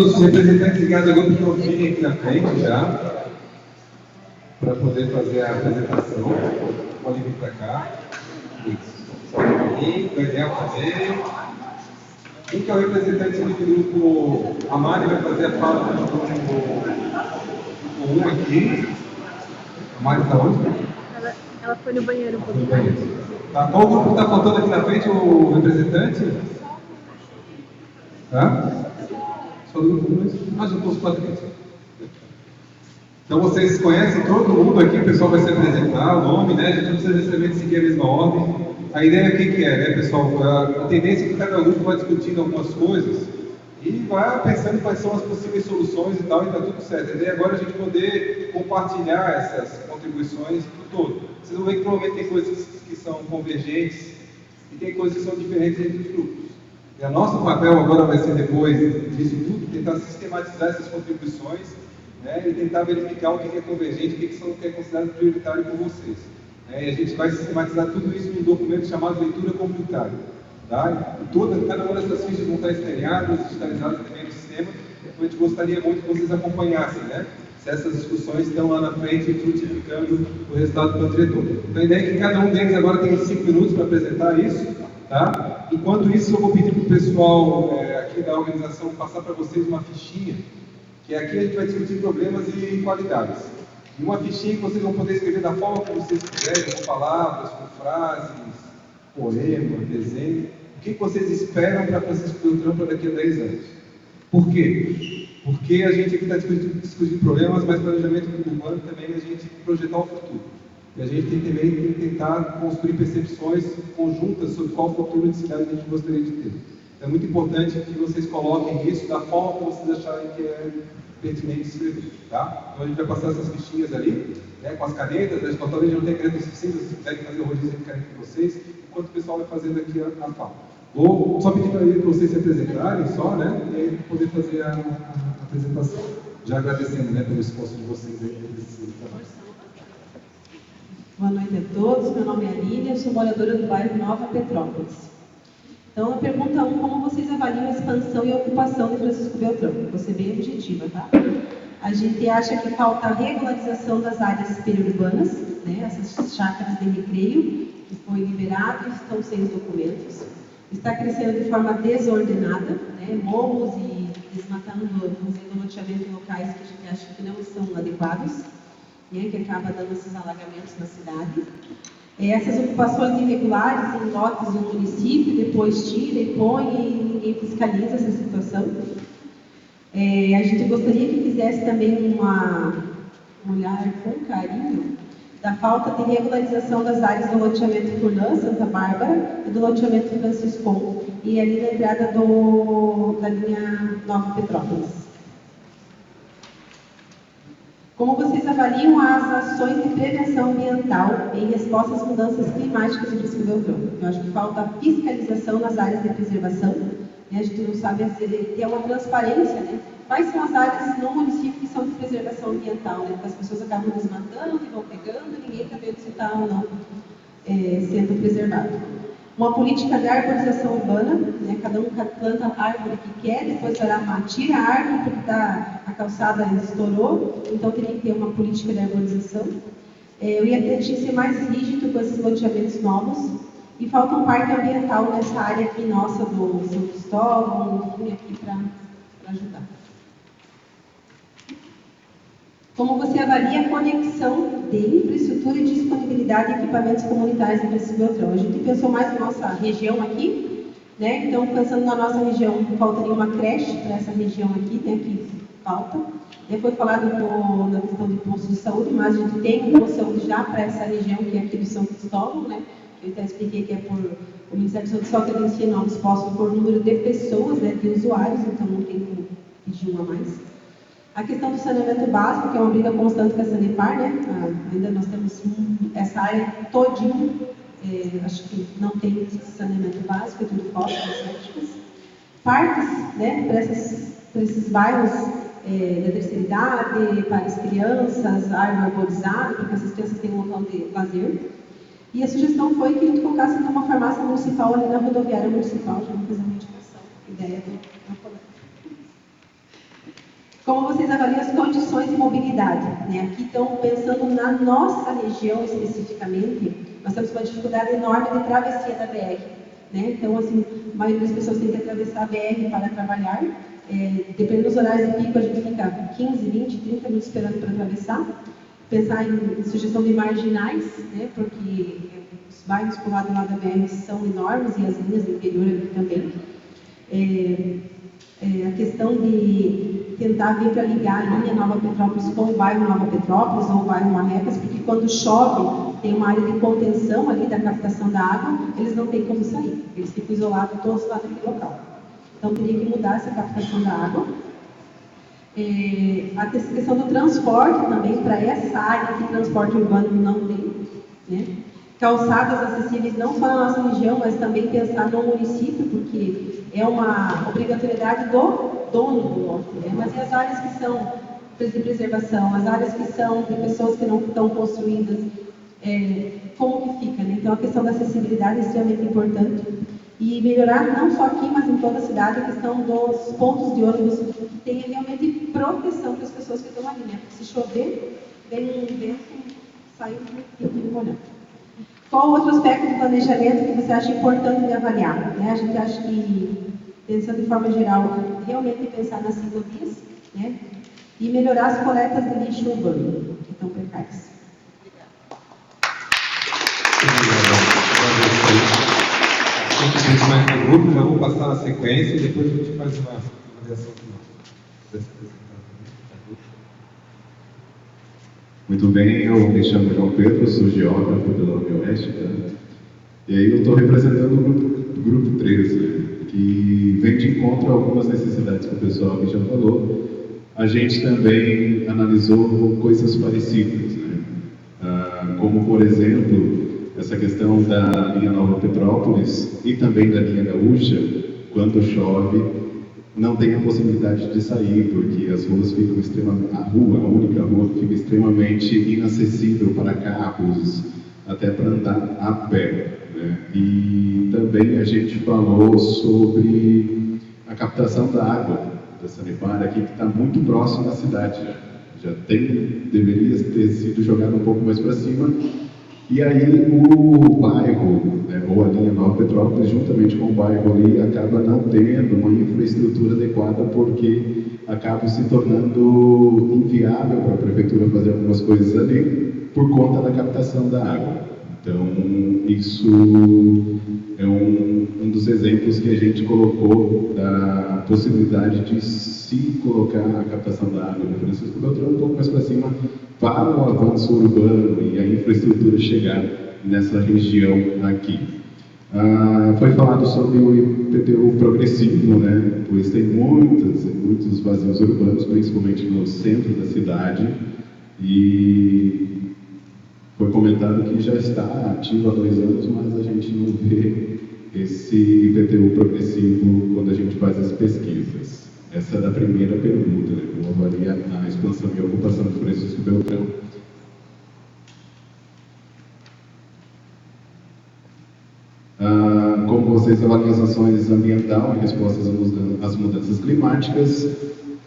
os representantes de cada grupo estão virem aqui na frente já, para poder fazer a apresentação. Podem vir para cá. Isso. Só um pouquinho, Daniel também. Quem que é o representante do grupo? A Mari vai fazer a fala do grupo 1 aqui. A Mari está onde? Ela foi no banheiro um pouquinho. Tá, qual grupo está faltando aqui na frente, o representante? Tá? Só do grupo 1? Ah, já estou os 4 aqui. Então vocês conhecem todo mundo aqui, o pessoal vai se apresentar, o nome, né? A gente não precisa necessariamente seguir a mesma ordem. A ideia o que é, né, pessoal? A tendência é que cada grupo vai discutindo algumas coisas e vai pensando quais são as possíveis soluções e tal, e está tudo certo. A ideia agora é a gente poder compartilhar essas contribuições por todo. Vocês vão ver que provavelmente tem coisas que são convergentes e tem coisas que são diferentes entre os grupos. E o nosso papel agora vai ser, depois disso tudo, tentar sistematizar essas contribuições, né, e tentar verificar o que é convergente e o que é considerado prioritário por vocês. E a gente vai sistematizar tudo isso num documento chamado Leitura Comunitária. Tá? E cada uma dessas fichas vão estar escaneadas, digitalizadas também no sistema. Então a gente gostaria muito que vocês acompanhassem, né? Se essas discussões estão lá na frente frutificando o resultado do diretor. Então a ideia é que cada um deles agora tenha 5 minutos para apresentar isso. Tá? Enquanto isso, eu vou pedir para o pessoal aqui da organização passar para vocês uma fichinha, que aqui a gente vai discutir problemas e qualidades. E uma fichinha que vocês vão poder escrever da forma que vocês quiserem, com palavras, com frases, poema, desenho. O que vocês esperam para Francisco Beltrão para daqui a 10 anos? Por quê? Porque a gente aqui está discutindo problemas, mas planejamento urbano também é a gente projetar o futuro. E a gente tem também que tentar construir percepções conjuntas sobre qual futuro de cidade a gente gostaria de ter. É muito importante que vocês coloquem isso da forma que vocês acharem que é pertinente escrever, tá? Então a gente vai passar essas fichinhas ali, né, com as canetas, né? Talvez não tenha caneta suficiente, se quiserem fazer o rodízio de caneta de vocês, enquanto o pessoal vai fazendo aqui a fala. Vou só pedir para vocês se apresentarem só, né, e aí poder fazer a apresentação. Já agradecendo, né, pelo esforço de vocês aí nesse trabalho. Boa noite a todos, meu nome é Aline, eu sou moradora do bairro Nova Petrópolis. Então, a pergunta 1, como vocês avaliam a expansão e a ocupação de Francisco Beltrão? Vou ser bem objetiva, tá? A gente acha que falta a regularização das áreas periurbanas, né? Essas chácaras de recreio, que foi liberado e estão sem os documentos. Está crescendo de forma desordenada, né? Morros e desmatando, fazendo loteamento em locais que a gente acha que não são adequados, né? Que acaba dando esses alagamentos na cidade. Essas ocupações irregulares em lotes do município, depois tira e põe e ninguém fiscaliza essa situação. A gente gostaria que fizesse também um olhar com carinho da falta de regularização das áreas do loteamento Furlan, Santa Bárbara, e do loteamento Franciscon, e ali na entrada da linha Nova Petrópolis. Como vocês avaliam as ações de prevenção ambiental em resposta às mudanças climáticas em Francisco Beltrão? Eu acho que falta fiscalização nas áreas de preservação, né? A gente não sabe ter uma transparência, né? Quais são as áreas no município que são de preservação ambiental, né? Porque as pessoas acabam desmatando e vão pegando e ninguém está vendo se está ou não sendo preservado. Uma política de arborização urbana, né? Cada um planta a árvore que quer, depois vai lá, tira a árvore porque a calçada estourou, então teria que ter uma política de arborização. Eu ia tentar ser mais rígido com esses loteamentos novos, e falta um parque ambiental nessa área aqui nossa do São Cristóvão, enfim, aqui para ajudar. Como você avalia a conexão de infraestrutura e disponibilidade de equipamentos comunitários em Francisco Beltrão? A gente pensou mais na nossa região aqui, né? Então, pensando na nossa região, faltaria uma creche para essa região aqui, né? Que falta. Foi falado na questão de posto de saúde, mas a gente tem um posto de saúde já para essa região, que é aqui do São Cristóvão, né? Eu até expliquei que é por o Ministério da Saúde só credencia novos postos por número de pessoas, né? De usuários, então não tem como pedir um a mais. A questão do saneamento básico, que é uma briga constante com a Sanepar, né? Ainda nós temos essa área todinha, acho que não tem saneamento básico, é tudo fósseis, sépticos. Parques, né? Para esses bairros da terceira idade, para as crianças, árvore arborizada, para que essas crianças tenham um local de lazer. E a sugestão foi que a gente colocasse uma farmácia municipal ali na rodoviária municipal, já não fez a indicação, ideia do colega. Como vocês avaliam as condições de mobilidade? Né? Aqui estão pensando na nossa região especificamente, nós temos uma dificuldade enorme de travessia da BR. Né? Então, assim, a maioria das pessoas tem que atravessar a BR para trabalhar. Dependendo dos horários de pico, a gente fica 15, 20, 30 minutos esperando para atravessar. Pensar em sugestão de marginais, né? Porque os bairros por lado da BR são enormes e as linhas do interior aqui também. A questão de tentar vir para ligar a linha Nova Petrópolis com o bairro Nova Petrópolis ou o bairro Marrecas, porque quando chove tem uma área de contenção ali da captação da água, eles não têm como sair, eles ficam isolados todos lá naquele local. Então teria que mudar essa captação da água. A questão do transporte também, para essa área que transporte urbano não tem, né? Calçadas acessíveis não só na nossa região, mas também pensar no município, porque é uma obrigatoriedade do dono do lote, né? Mas e as áreas que são de preservação, as áreas que são de pessoas que não estão construídas, como que fica, né? Então a questão da acessibilidade é extremamente importante. E melhorar não só aqui, mas em toda a cidade, a questão dos pontos de ônibus que tenha realmente proteção para as pessoas que estão ali, né? Porque se chover, vem um vento, sai um molhão. Qual outro aspecto do planejamento que você acha importante de avaliar? Né? A gente acha que, pensando de forma geral, realmente pensar nas ciclovias, né? E melhorar as coletas de lixo urbano, que estão precárias. Mais no grupo, já vou passar a sequência e depois a gente faz uma avaliação final dessa apresentação. Muito bem, eu me chamo João Pedro, sou geógrafo pela UniOeste, tá? E aí eu estou representando o grupo 13, né? Que vem de encontro a algumas necessidades que o pessoal aqui já falou. A gente também analisou coisas parecidas, né? Como, por exemplo, essa questão da linha Nova Petrópolis e também da linha Gaúcha, quando chove, não tem a possibilidade de sair, porque as ruas ficam extremamente... a única rua, fica extremamente inacessível para carros, até para andar a pé, né? E também a gente falou sobre a captação da água da Sanepar aqui, que está muito próximo da cidade já deveria ter sido jogado um pouco mais para cima. E aí o bairro, né, ou a linha Nova Petrópolis, juntamente com o bairro ali, acaba não tendo uma infraestrutura adequada, porque acaba se tornando inviável para a prefeitura fazer algumas coisas ali, por conta da captação da água. Então, isso é um dos exemplos que a gente colocou da possibilidade de se colocar a captação da água no Francisco Beltrão um pouco mais para cima, para o avanço urbano e a infraestrutura chegar nessa região aqui. Foi falado sobre o IPTU progressivo, né? Pois tem muitos vazios urbanos, principalmente no centro da cidade, e foi comentado que já está ativo há 2 anos, mas a gente não vê esse IPTU progressivo quando a gente faz as pesquisas. Essa é da primeira pergunta, né? Como avalia a expansão e a ocupação do Francisco Beltrão. Como vocês avaliam as ações ambientais em resposta às mudanças climáticas,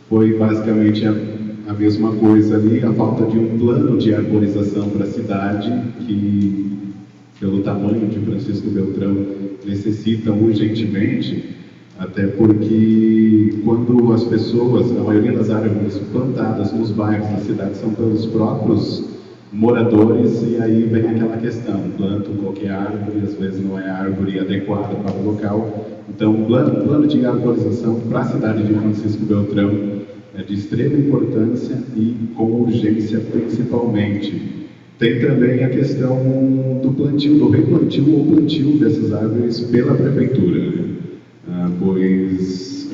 foi basicamente a mesma coisa ali, a falta de um plano de arborização para a cidade, que, pelo tamanho de Francisco Beltrão, necessita urgentemente, até porque quando as pessoas, a maioria das árvores plantadas nos bairros da cidade são pelos próprios moradores, e aí vem aquela questão, plantam qualquer árvore, às vezes não é a árvore adequada para o local. Então, plano de arborização para a cidade de Francisco Beltrão é de extrema importância e com urgência principalmente. Tem também a questão do plantio, do replantio ou plantio dessas árvores pela prefeitura, né? Pois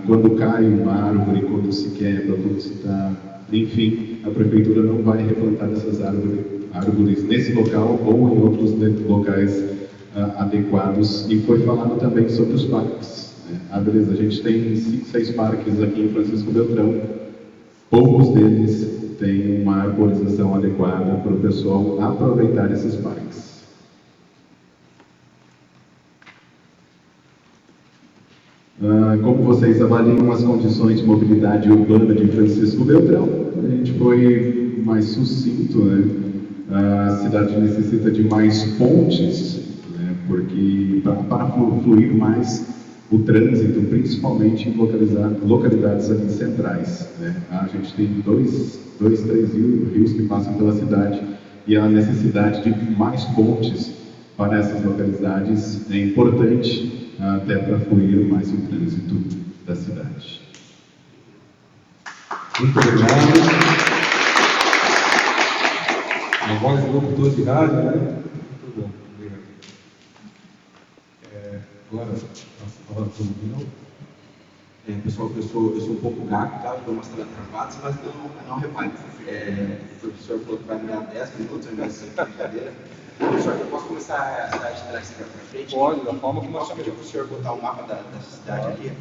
quando cai uma árvore, quando se quebra, quando se está... Enfim, a prefeitura não vai replantar essas árvores nesse local ou em outros locais adequados. E foi falado também sobre os parques, né? Beleza, a gente tem 5, 6 parques aqui em Francisco Beltrão. Poucos deles têm uma arborização adequada para o pessoal aproveitar esses parques. Como vocês avaliam as condições de mobilidade urbana de Francisco Beltrão? A gente foi mais sucinto, né? A cidade necessita de mais pontes, né? Porque para fluir mais o trânsito, principalmente em localidades ali centrais, né? A gente tem três rios que passam pela cidade e a necessidade de mais pontes para essas localidades é importante até para fluir mais o trânsito da cidade. Muito obrigado. Uma voz de locutor de rádio, né? Muito bom, obrigado. Agora, a palavra para o Miguel. Pessoal, eu sou um pouco gago, tá? Eu dou umas travadas, mas não repare. O professor falou que vai me dar 10 minutos ao invés de brincadeira. Professor, eu posso começar a de trás para frente? Pode, da forma que nós posso pedir para o senhor botar o mapa da cidade ali,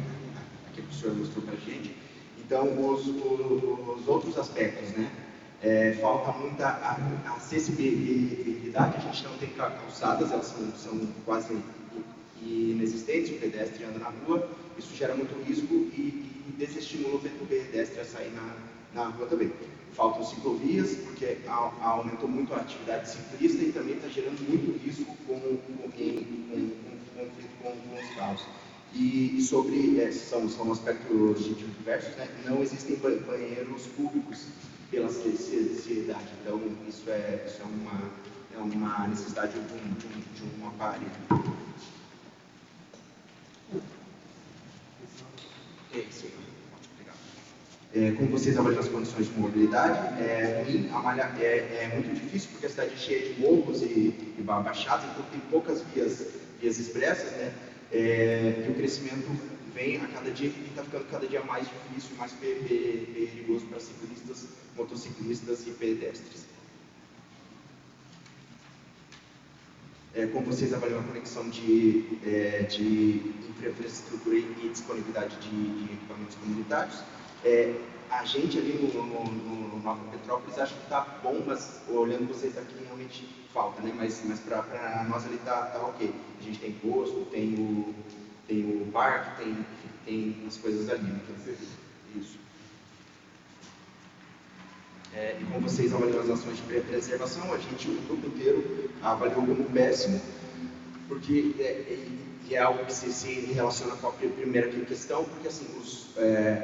aqui que o senhor mostrou para a gente. Então, os outros aspectos, né? Falta muita acessibilidade, a gente não tem calçadas, elas são quase inexistentes, o pedestre anda na rua, isso gera muito risco e desestimula o pedestre a sair na rua também. Faltam ciclovias, porque aumentou muito a atividade ciclista e também está gerando muito risco com conflito com os carros. E sobre, são aspectos diversos, né? Não existem banheiros públicos pela cidade, então isso é uma necessidade de um aparelho. Isso, obrigado. Como vocês avaliam as condições de mobilidade, é muito difícil porque a cidade é cheia de morros e baixadas, então tem poucas vias expressas, né? E o crescimento vem a cada dia e está ficando cada dia mais difícil, mais perigoso para ciclistas, motociclistas e pedestres. Como vocês avaliam a conexão de infraestrutura e disponibilidade de equipamentos comunitários? A gente ali no Nova Petrópolis acha que está bom, mas olhando vocês aqui realmente falta, né? Mas para nós ali está ok. A gente tem posto, tem o parque, tem as coisas ali. Né? Isso. E como vocês avaliam as ações de preservação, o grupo inteiro avaliou como péssimo, porque é algo que se relaciona com a primeira questão, porque assim,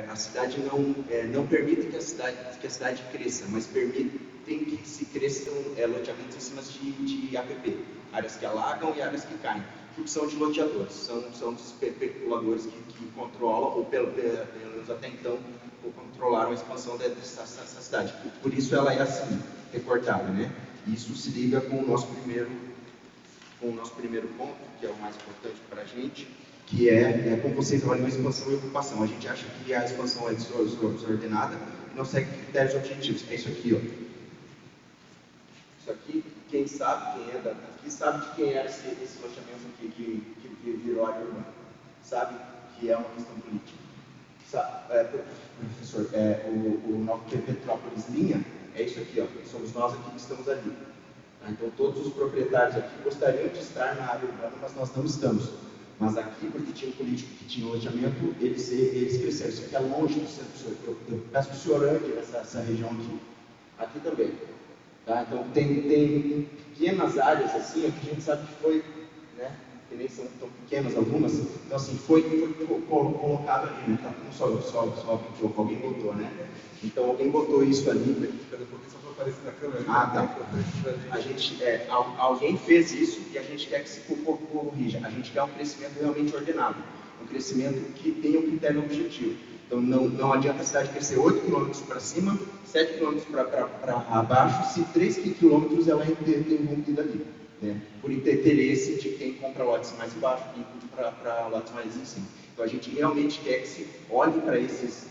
a cidade não permite que a cidade cresça, mas permitem que se cresçam loteamentos em cima de APP, áreas que alagam e áreas que caem, porque são de loteadores, são dos especuladores que controlam, ou pelo menos até então, controlaram a expansão dessa cidade. Por isso ela é assim, recortada, né? Isso se liga com o nosso primeiro ponto, que é o mais importante para a gente, que é como vocês avaliam a expansão e ocupação. A gente acha que a expansão é desordenada e não segue critérios objetivos. É isso aqui, ó. Isso aqui, quem sabe, quem é daqui, sabe de quem era esse loteamento aqui que virou área urbana. Sabe que é uma questão política. Professor, o Nova Petrópolis linha é isso aqui, ó. Somos nós aqui que estamos ali. Então todos os proprietários aqui gostariam de estar na área urbana, mas nós não estamos. Mas aqui, porque tinha um político que tinha loteamento, eles cresceram. Isso aqui é longe do centro. Eu peço que o senhor ande nessa região aqui. Aqui também. Tá? Então tem pequenas áreas assim, aqui a gente sabe que foi, né? Que nem são tão pequenas algumas, então assim, foi colocado ali, né? Tá só alguém botou, né? Então alguém botou isso ali. Espera um pouquinho, só para aparecer na câmera. Ah, tá. A gente, alguém fez isso e a gente quer que se corrija. A gente quer um crescimento realmente ordenado, um crescimento que tenha um critério objetivo. Então não adianta a cidade crescer 8 km para cima, 7 km para baixo, se 3 km ela é interrompida ali. Né? Por interesse de quem compra lotes mais embaixo, quem compra para lotes mais em cima. Então a gente realmente quer que se olhe para esses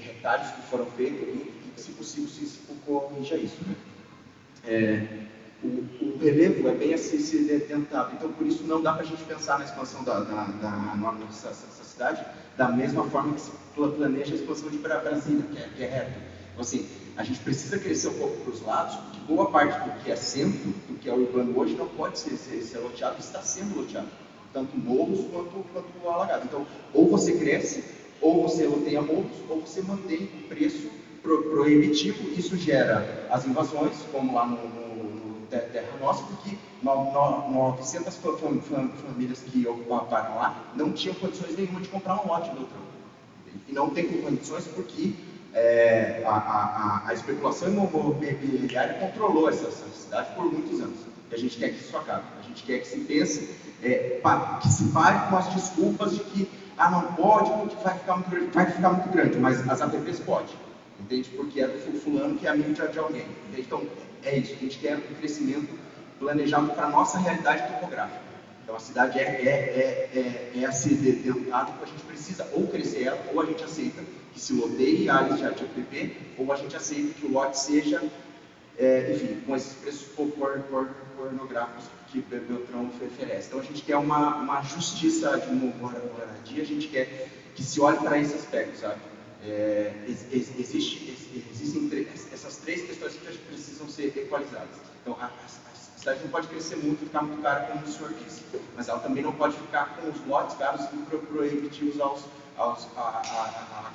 retalhos que foram feitos e que, se possível, se corrija isso. Né? O relevo é bem acidentado, então por isso não dá para a gente pensar na expansão da norma dessa cidade da mesma forma que se planeja a expansão de Brasília, que é reto. Então assim, a gente precisa crescer um pouco para os lados, porque boa parte do que é centro, do que é urbano hoje, não pode ser loteado, está sendo loteado. tanto morros quanto alagados. Então, ou você cresce, ou você loteia morros, ou você mantém o preço proibitivo. Isso gera as invasões, como lá no Terra Nossa, porque 900 famílias que ocuparam lá não tinham condições nenhuma de comprar um lote do Beltrão. E não tem condições porque a especulação imobiliária controlou essa cidade por muitos anos. E a gente quer que isso acabe. A gente quer que se pense, que se pare com as desculpas de que não pode, porque vai ficar muito grande, mas as APPs pode, entende? Porque é do fulano que é amigo de alguém, entende? Então, é isso, a gente quer um crescimento planejado para a nossa realidade topográfica. Então, a cidade é a ser dentada, a gente precisa ou crescer ela, ou a gente aceita que se loteie áreas de APP, ou a gente aceita que o lote seja, enfim, com esses preços pornográficos que o Beltrão oferece. Então, a gente quer uma justiça de moradia, a gente quer que se olhe para esse aspecto, sabe? Existem essas três questões que precisam ser equalizadas. Então, a cidade não pode crescer muito e ficar muito cara, como o senhor disse, mas ela também não pode ficar com os lotes caros e proibitivos à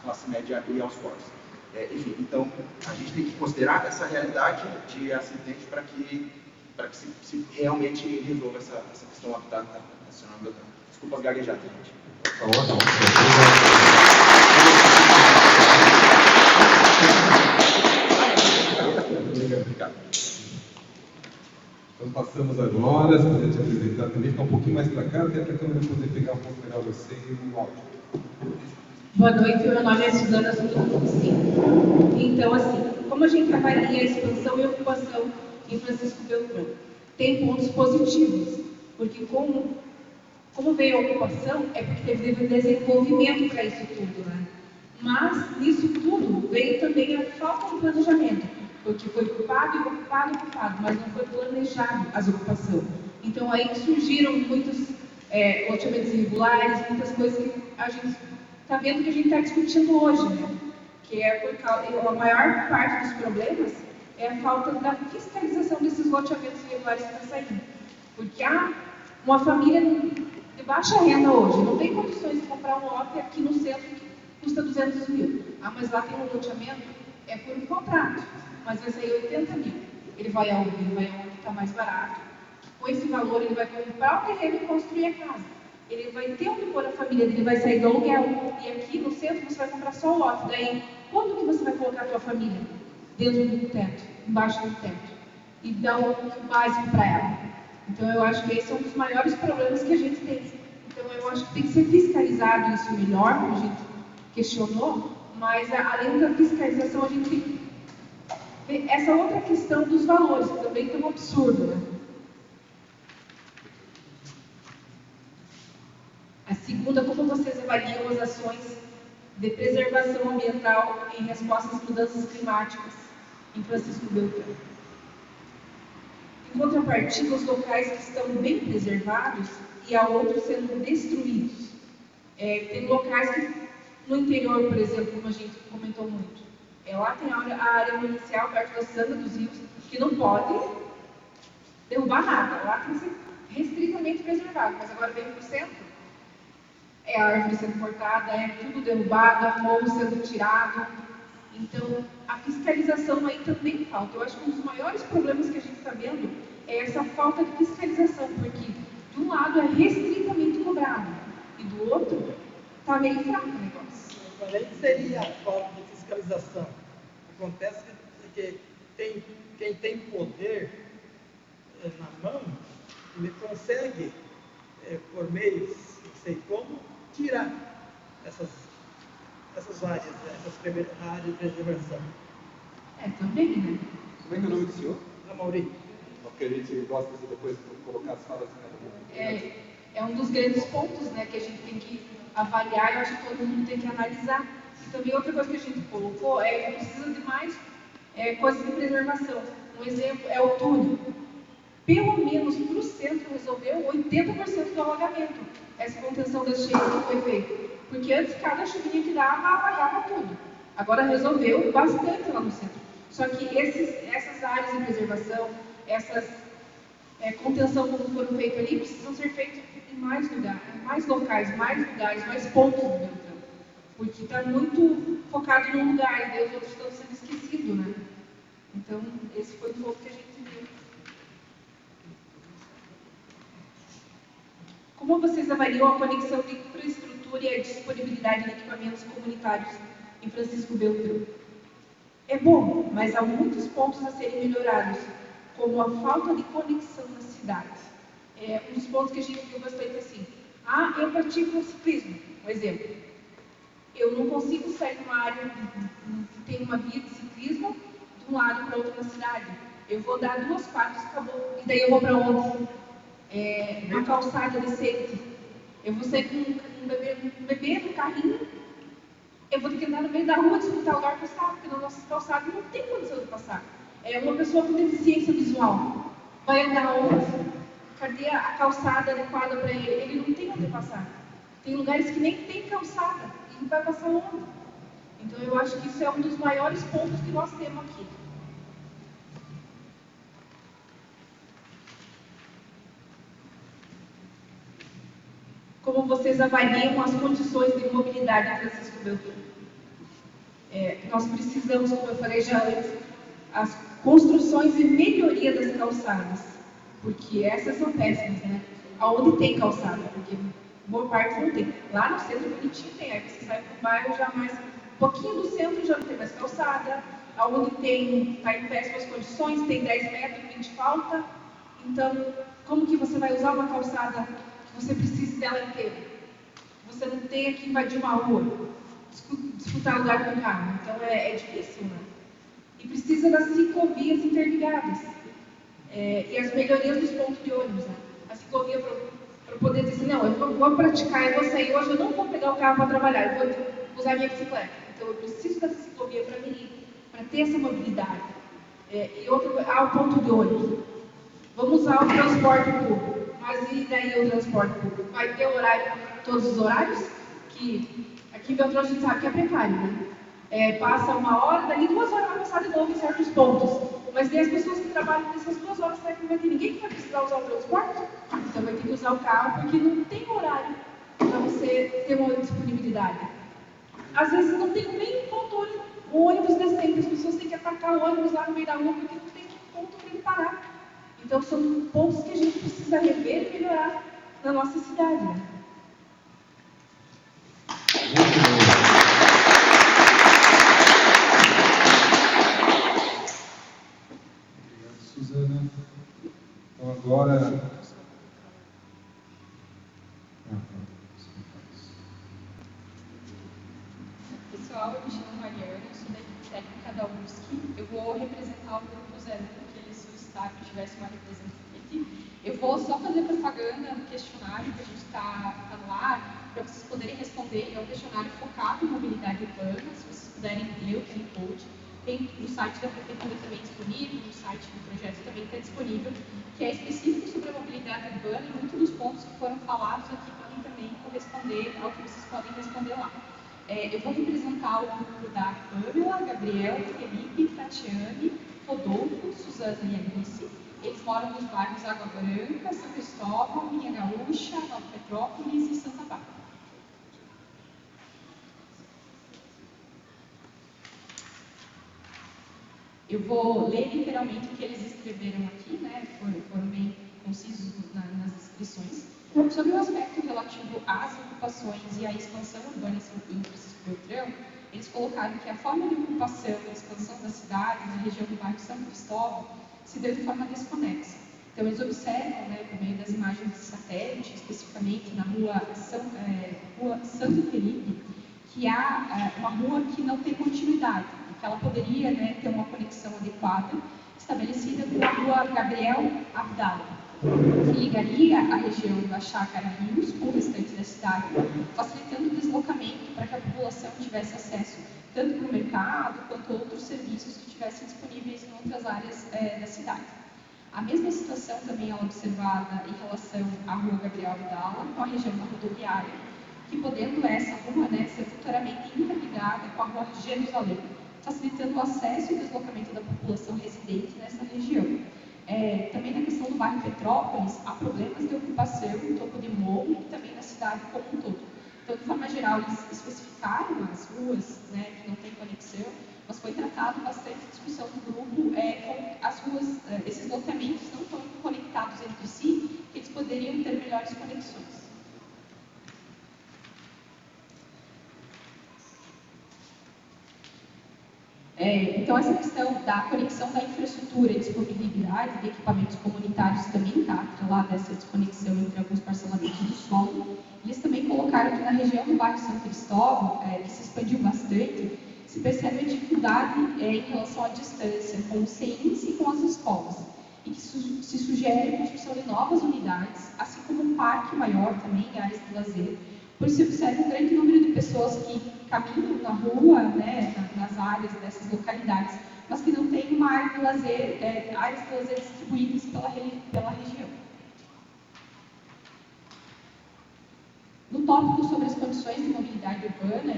classe média e aos pobres. Enfim, então, a gente tem que considerar essa realidade de acidente para que se realmente resolva essa questão habitacional do Beltrão. Desculpa as gaguejadas, gente. Tá ótimo. Obrigado. Então passamos agora, se puder te apresentar também, ficar um pouquinho mais para cá, até para a câmera poder pegar um pouco melhor você e o áudio. Boa noite, meu nome é Suzana Sutucuci. Então, assim, como a gente avalia a expansão e ocupação em Francisco Beltrão? Tem pontos positivos, porque como veio a ocupação, é porque teve desenvolvimento para isso tudo, né? Mas, nisso tudo, veio também a falta de planejamento, porque foi ocupado, mas não foi planejado as ocupações. Então, aí surgiram muitos loteamentos irregulares, muitas coisas que a gente está vendo que a gente está discutindo hoje, né? Que é por causa, a maior parte dos problemas é a falta da fiscalização desses loteamentos irregulares que estão saindo. Porque uma família de baixa renda hoje não tem condições de comprar um lote aqui no centro que custa 200 mil. Mas lá tem um loteamento, por um contrato, mas vai sair 80 mil. Ele vai aonde está mais barato. Com esse valor, ele vai comprar o terreno e construir a casa. Ele vai ter onde pôr a família dele, vai sair do aluguel. E aqui no centro você vai comprar só o lote. Daí, quando que você vai colocar a tua família? Dentro do teto, embaixo do teto. E dar o básico para ela. Então, eu acho que esse é um dos maiores problemas que a gente tem. Então, eu acho que tem que ser fiscalizado isso melhor, como a gente questionou. Mas, além da fiscalização, a gente tem que ver essa outra questão dos valores, que também é um absurdo, né? A segunda, como vocês avaliam as ações de preservação ambiental em resposta às mudanças climáticas em Francisco Beltrão? Em contrapartida, os locais que estão bem preservados e há outros sendo destruídos. Tem locais que, no interior, por exemplo, como a gente comentou muito, lá tem a área municipal perto da Sanga dos Rios, que não pode derrubar nada. Lá tem que ser restritamente preservado, mas agora vem para o centro. A árvore sendo cortada, tudo derrubado, morro sendo tirado. Então, a fiscalização aí também falta. Eu acho que um dos maiores problemas que a gente está vendo é essa falta de fiscalização, porque de um lado é restritamente cobrado e do outro está meio fraco o negócio. Qual seria a falta de fiscalização? Acontece que quem tem poder na mão, ele consegue, por meios, não sei como, tirar essas áreas, essas áreas de preservação. Também, né? Como é que é o nome do senhor? A Mauri. Porque a gente gosta de depois colocar as falas. É um dos grandes pontos, né, que a gente tem que avaliar e eu acho que todo mundo tem que analisar. E também outra coisa que a gente colocou que precisa de mais coisas de preservação. Um exemplo é o túnel. Pelo menos para o centro resolveu 80% do alagamento. Essa contenção das cheias que foi feita. Porque antes cada chuvinha que dava, alagava tudo. Agora resolveu bastante lá no centro. Só que essas áreas de preservação, essas contenção como foram feitas ali, precisam ser feitas em mais lugares, mais locais, mais lugares, mais pontos do Beltrão. Porque está muito focado num lugar e daí os outros estão sendo esquecidos, né? Então, esse foi um pouco que a gente viu. Como vocês avaliam a conexão de infraestrutura e a disponibilidade de equipamentos comunitários em Francisco Beltrão? É bom, mas há muitos pontos a serem melhorados, como a falta de conexão na cidade. Um dos pontos que a gente viu bastante assim. Eu pratico ciclismo, um exemplo. Eu não consigo sair de uma área que tem uma via de ciclismo de um lado para outro na cidade. Eu vou dar 2 quadras, acabou. E daí eu vou para onde? Uma calçada decente. Eu vou sair com um bebê no carrinho. Eu vou ter que andar no meio da rua disputar lugar para passar, porque na nossa calçada não tem condição de passar. Uma pessoa com deficiência visual vai andar onde? Cadê a calçada adequada para ele? Ele não tem onde passar. Tem lugares que nem tem calçada. E vai passar onde? Então eu acho que isso é um dos maiores pontos que nós temos aqui. Como vocês avaliam as condições de mobilidade em Francisco Beltrão? Nós precisamos, como eu falei já antes, as construções e melhoria das calçadas, porque essas são péssimas, né? Aonde tem calçada, porque boa parte não tem. Lá no centro bonitinho tem, aí você sai para o bairro já mais, um pouquinho do centro já não tem mais calçada, aonde tem, está em péssimas condições, tem 10 metros, 20 falta. Então, como que você vai usar uma calçada que você precisa dela inteira? Você não tem que invadir uma rua, disputar lugar com o carro, então é difícil, né? E precisa das ciclovias interligadas. E as melhorias dos pontos de ônibus, né? A ciclovia para poder dizer assim, não, eu vou praticar, eu vou sair hoje, eu não vou pegar o carro para trabalhar, eu vou usar a minha bicicleta. Então eu preciso dessa ciclovia para mim, para ter essa mobilidade. E outro, o ponto de ônibus. Vamos usar o transporte público. Mas e daí o transporte público? Vai ter horário, todos os horários? Que aqui em Beltrão a gente sabe que é precário, né? Passa 1 hora, dali 2 horas vai passar de novo em certos pontos. Mas tem as pessoas que trabalham nessas 2 horas, será que não vai ter ninguém que vai precisar usar o transporte? Então vai ter que usar o carro, porque não tem horário para você ter uma disponibilidade. Às vezes não tem nem ponto o ônibus decente, as pessoas têm que atacar o ônibus lá no meio da rua, porque não tem ponto para ele parar. Então são pontos que a gente precisa rever e melhorar na nossa cidade. Né? Suzana. Então agora. Pessoal, eu me chamo Mariana, eu sou da equipe técnica da UFSC. Eu vou representar o grupo 0, porque eles solicitaram que tivesse uma representante. Eu vou só fazer propaganda no questionário que a gente está no ar, para vocês poderem responder. É um questionário focado em mobilidade urbana, se vocês puderem ler o QR Code. Tem no site da Prefeitura também disponível, no site do projeto também está disponível, que é específico sobre a mobilidade urbana e muitos dos pontos que foram falados aqui podem também corresponder ao que vocês podem responder lá. Eu vou representar o grupo da Pamela, Gabriel, Felipe, Tatiane, Rodolfo, Suzana e Alice. Eles moram nos bairros Água Branca, São Cristóvão, Linha Gaúcha, Nova Petrópolis e Santa Bárbara. Eu vou ler literalmente o que eles escreveram aqui, né? Foram bem concisos nas inscrições. Sobre o aspecto relativo às ocupações e à expansão urbana em Francisco Beltrão, eles colocaram que a forma de ocupação e expansão da cidade, na região do bairro São Cristóvão, se deu de forma desconexa. Então, eles observam, né, por meio das imagens de satélite, especificamente na rua Santo Felipe, que há uma rua que não tem continuidade, que ela poderia, né, ter uma conexão adequada, estabelecida com a rua Gabriel Abdala, que ligaria a região da Chácara Rios com o restante da cidade, facilitando o deslocamento para que a população tivesse acesso tanto para o mercado quanto a outros serviços que estivessem disponíveis em outras áreas da cidade. A mesma situação também é observada em relação à rua Gabriel Abdala, com a região da rodoviária, que podendo essa rua, né, ser futuramente interligada com a rua Jerusalém, facilitando o acesso e deslocamento da população residente nessa região. Também na questão do bairro Petrópolis, há problemas de ocupação no topo de morro e também na cidade como um todo. Então, de forma geral, eles especificaram as ruas, né, que não tem conexão, mas foi tratado bastante discussão do grupo com as ruas, esses loteamentos não tão conectados entre si, que eles poderiam ter melhores conexões. Então, essa questão da conexão da infraestrutura e disponibilidade de equipamentos comunitários também está atrelada a essa desconexão entre alguns parcelamentos do solo. Eles também colocaram que na região do bairro São Cristóvão, que se expandiu bastante, se percebe a dificuldade em relação à distância com os CEINs e com as escolas, e que se sugere a construção de novas unidades, assim como um parque maior também, áreas de lazer, pois se observa um grande número de pessoas que caminham na rua, né, nas áreas dessas localidades, mas que não tem uma área de lazer, áreas de lazer distribuídas pela região. No tópico sobre as condições de mobilidade urbana,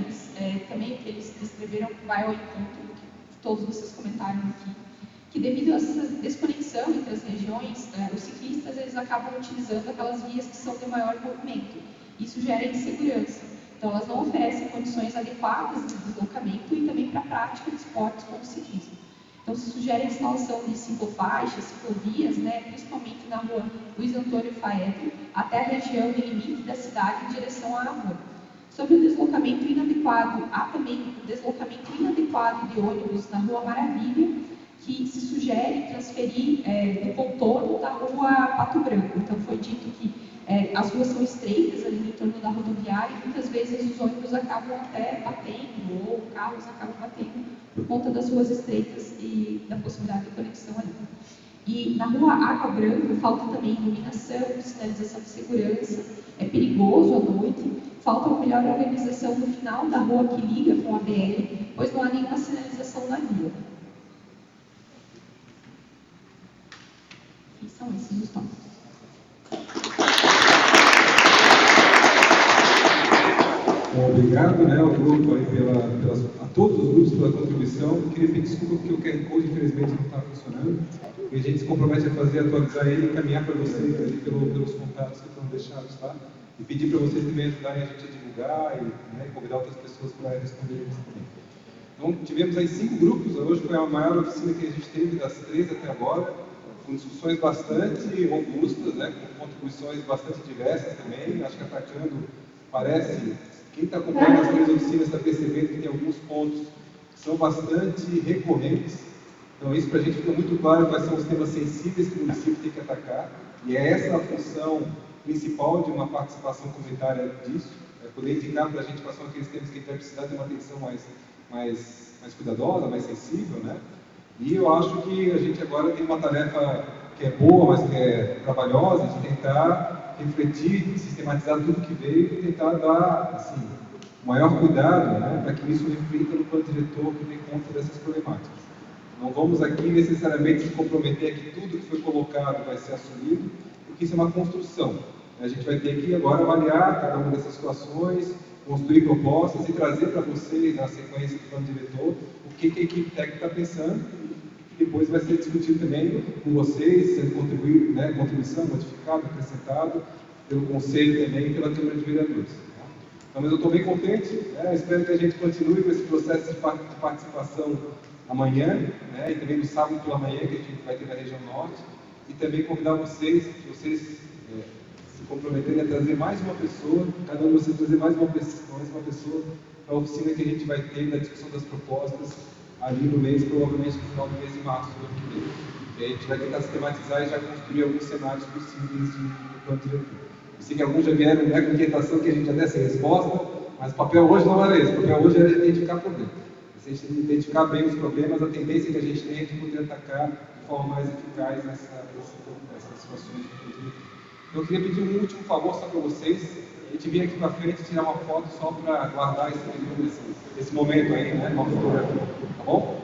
também o que eles descreveram vai ao encontro do que todos vocês comentaram aqui, que devido a essa desconexão entre as regiões, os ciclistas eles acabam utilizando aquelas vias que são de maior movimento. Isso gera insegurança. Então, elas não oferecem condições adequadas de deslocamento e também para a prática de esportes como o ciclismo. Então, se sugere a instalação de ciclofaixas, ciclovias, né, principalmente na rua Luiz Antônio Faedro, até a região de limite da cidade em direção à rua. Sobre o deslocamento inadequado, há também o deslocamento inadequado de ônibus na Rua Maravilha, que se sugere transferir do contorno da Rua Pato Branco. Então, foi dito que as ruas são estreitas ali no entorno da rodoviária e muitas vezes os ônibus acabam até batendo ou carros acabam batendo por conta das ruas estreitas e da possibilidade de conexão ali. E na Rua Água Branca falta também iluminação, sinalização de segurança, é perigoso à noite, falta uma melhor organização no final da rua que liga com a BR, pois não há nenhuma sinalização na via. E são esses os tópicos. Obrigado, né, ao grupo aí a todos os grupos pela contribuição. Queria pedir desculpa porque o QR Code infelizmente não está funcionando. E a gente se compromete a atualizar ele e encaminhar para vocês ali pelos contatos que foram deixados, tá? E pedir para vocês também ajudarem a gente a divulgar e convidar outras pessoas para responderem isso também. Então, tivemos aí 5 grupos. Hoje foi a maior oficina que a gente teve das 3 até agora, com discussões bastante robustas, né, com contribuições bastante diversas também. Acho que atacando, parece, quem está acompanhando as 3 oficinas está percebendo que tem alguns pontos que são bastante recorrentes. Então, isso para a gente fica muito claro quais são os temas sensíveis que o município tem que atacar, e é essa a função principal de uma participação comunitária disso, é poder indicar para a gente quais são aqueles temas que a gente vai precisar ter uma atenção mais cuidadosa, mais sensível, né? E eu acho que a gente agora tem uma tarefa que é boa, mas que é trabalhosa, de tentar refletir, sistematizar tudo que veio e tentar dar, assim, o maior cuidado, né, para que isso reflita no plano diretor que dê conta dessas problemáticas. Não vamos aqui necessariamente se comprometer a que tudo que foi colocado vai ser assumido, porque isso é uma construção. A gente vai ter que agora avaliar cada uma dessas situações, construir propostas e trazer para vocês, na sequência do plano diretor, o que a equipe técnica está pensando, e depois vai ser discutido também com vocês, sendo contribuição, modificado, acrescentado, pelo Conselho também e pela Câmara de Vereadores. Então, mas eu estou bem contente, né? Espero que a gente continue com esse processo de participação amanhã, né? E também no sábado pela manhã, que a gente vai ter na região norte, e também convidar vocês, se comprometerem a trazer mais uma pessoa, cada um de vocês trazer mais uma pessoa para a oficina que a gente vai ter na discussão das propostas ali no mês, provavelmente no final do mês de março do ano que vem. E a gente vai tentar sistematizar e já construir alguns cenários possíveis de plano diretor. Eu sei que alguns já vieram, né, com inquietação que a gente já desse a resposta, mas o papel hoje não era esse, o papel hoje era identificar problemas. Se a gente identificar bem os problemas, a tendência que a gente tem é de poder atacar de forma mais eficaz essas situações de plano diretor. Eu queria pedir um último favor só para vocês, a gente vir aqui para frente e tirar uma foto só para guardar esse momento aí, né, uma fotografia, tá bom?